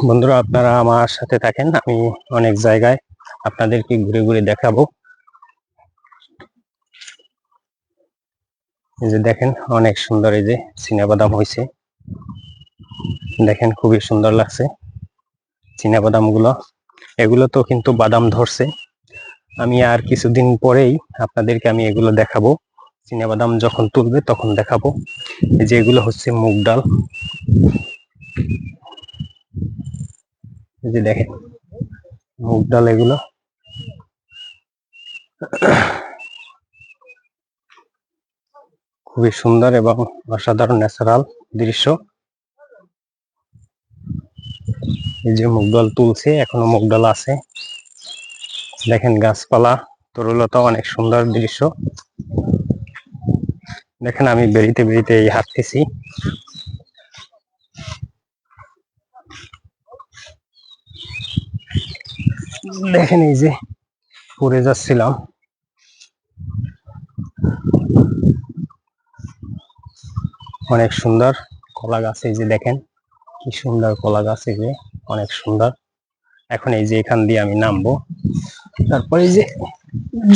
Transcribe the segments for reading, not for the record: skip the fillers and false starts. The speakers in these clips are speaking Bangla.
বন্ধুরা, আপনারা আমার সাথে থাকেন, আমি অনেক জায়গায় আপনাদেরকে ঘুরে ঘুরে দেখাবো। এই যে দেখেন, অনেক সুন্দর এই যে চীনাবাদাম হয়েছে, দেখেন খুবই সুন্দর লাগছে চীনাবাদাম গুলো। এগুলো তো কিন্তু বাদাম ধরছে, আমি আর কিছুদিন পরেই আপনাদেরকে আমি এগুলো দেখাবো। চীনাবাদাম যখন তুলবে তখন দেখাবো। এই যে এগুলো হচ্ছে মুগ ডাল, এই যে দেখেন মুগ ডাল, এগুলো খুবই সুন্দর এবং অসাধারণ ন্যাচারাল দৃশ্য। এই যে মুগ ডাল তুলছে, এখনো মুগ ডাল আছে, দেখেন গাছপালা তরুলতা, অনেক সুন্দর দৃশ্য। দেখেন আমি বেরিতে বেরিতে এই হাঁটতেছি, দেখেন এই যে পড়ে যাচ্ছিলাম। অনেক সুন্দর কলা গাছ, এই যে দেখেন কি সুন্দর কলা গাছ, এই যে অনেক সুন্দর। এখন এই যে এখান দিয়ে আমি নামবো, তারপরে এই যে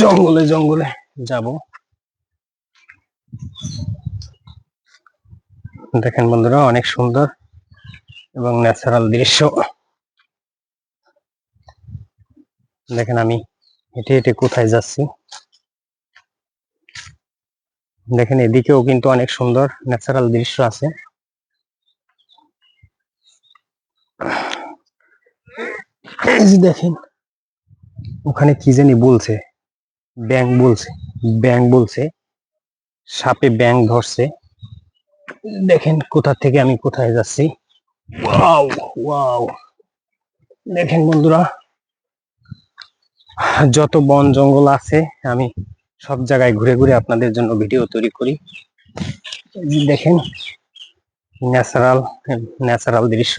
জঙ্গলে জঙ্গলে যাব। দেখেন বন্ধুরা, অনেক সুন্দর এবং ন্যাচারাল দৃশ্য। দেখেন আমি হেঁটে হেঁটে কোথায় যাচ্ছি, দেখেন এদিকেও কিন্তু অনেক সুন্দর ন্যাচারাল দৃশ্য আছে। এই যে দেখেন ওখানে কি জানি বলছে, ব্যাং বলছে, ব্যাং বলছে, সাপে ব্যাং ধরছে। দেখেন কোথা থেকে আমি কোথায় যাচ্ছি। ওয়াও ওয়াও, দেখেন বন্ধুরা, যত বন জঙ্গল আছে আমি সব জায়গায় ঘুরে ঘুরে আপনাদের জন্য ভিডিও তৈরি করি। দেখেন ন্যাচারাল ন্যাচারাল দৃশ্য।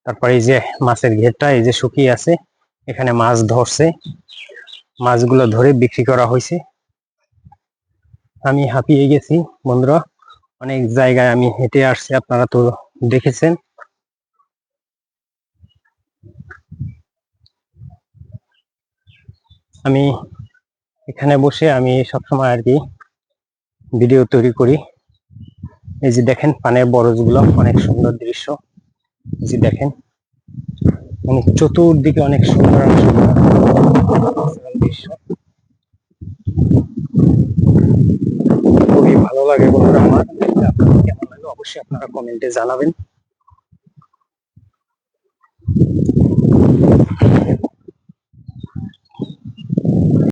তারপরে এই যে মাছের ঘেরটা এই যে শুকিয়ে আছে, এখানে মাছ ধরছে, মাছগুলো ধরে বিক্রি করা হয়েছে। আমি হাঁপিয়ে গেছি বন্ধুরা, অনেক জায়গায় আমি হেঁটে আসছি, আপনারা তো দেখেছেন। আমি এখানে বসে আমি সবসময় আর কি ভিডিও তৈরি করি। এই যে দেখেন পানের বরজ গুলো, অনেক সুন্দর দৃশ্য। এই যে দেখেন মানে চতুর্দিকে অনেক সুন্দর দৃশ্য, খুবই ভালো লাগে বন্ধুরা আমার। আপনাদের কেমন লাগে অবশ্যই আপনারা কমেন্টে জানাবেন।